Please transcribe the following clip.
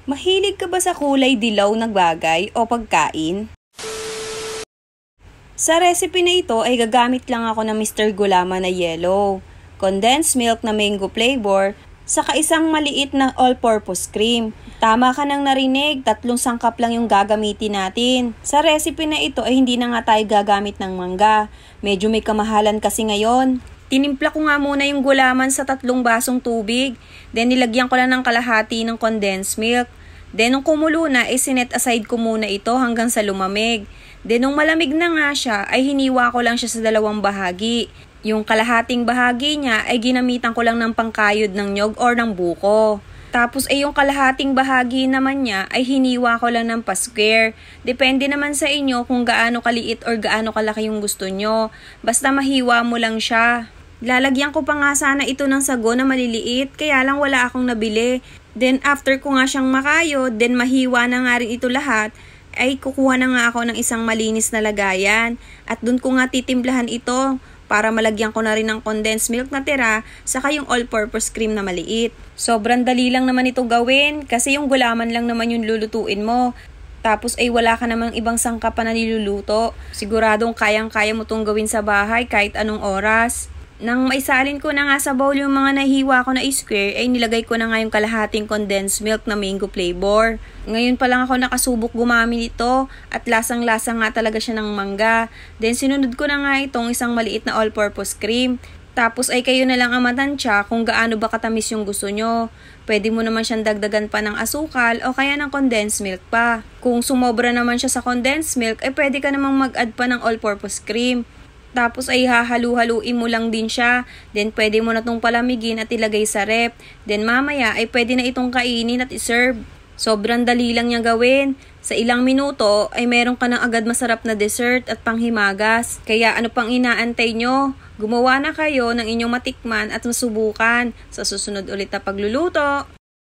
Mahilig ka ba sa kulay dilaw na bagay o pagkain? Sa recipe na ito ay gagamit lang ako ng Mr. Gulaman na yellow, condensed milk na mango flavor, saka isang maliit na all-purpose cream. Tama ka nang narinig, 3 sangkap lang yung gagamitin natin. Sa recipe na ito ay hindi na nga tayo gagamit ng mangga. Medyo may kamahalan kasi ngayon. Tinimpla ko nga muna yung gulaman sa 3 basong tubig. Then nilagyan ko lang ng kalahati ng condensed milk. Then nung kumulo na, sinet aside ko muna ito hanggang sa lumamig. Then nung malamig na nga siya, ay hiniwa ko lang siya sa 2 bahagi. Yung kalahating bahagi niya ay ginamitan ko lang ng pangkayod ng nyog or ng buko. Tapos yung kalahating bahagi naman niya ay hiniwa ko lang ng pa-square. Depende naman sa inyo kung gaano kaliit or gaano kalaki yung gusto nyo. Basta mahiwa mo lang siya. Lalagyan ko pa nga sana ito ng sago na maliliit, kaya lang wala akong nabili. Then after ko nga siyang makayod, then mahiwa na nga rin ito lahat, ay kukuha na nga ako ng isang malinis na lagayan. At dun ko nga titimplahan ito para malagyan ko na rin ng condensed milk na tira, saka yung all-purpose cream na maliit. Sobrang dali lang naman ito gawin kasi yung gulaman lang naman yung lulutuin mo. Tapos ay wala ka namang ibang sangkap pa na niluluto. Siguradong kayang-kaya mo itong gawin sa bahay kahit anong oras. Nang maisalin ko na nga sa bowl yung mga nahiwa ko na square, ay nilagay ko na nga yung kalahating condensed milk na mango flavor. Ngayon pa lang ako nakasubok gumamit ito at lasang-lasa nga talaga siya ng mangga. Then sinunod ko na nga itong isang maliit na all-purpose cream. Tapos ay kayo na lang ang matansya kung gaano ba katamis yung gusto nyo. Pwede mo naman siyang dagdagan pa ng asukal o kaya ng condensed milk pa. Kung sumobra naman siya sa condensed milk, ay pwede ka namang mag-add pa ng all-purpose cream. Tapos ay hahalu-haluin mo lang din siya. Then pwede mo na itong palamigin at ilagay sa rep. Then mamaya ay pwede na itong kainin at iserve. Sobrang dali lang niya gawin. Sa ilang minuto ay meron ka ng agad masarap na dessert at panghimagas. Kaya ano pang inaantay nyo? Gumawa na kayo ng inyong matikman at masubukan sa susunod ulit na pagluluto.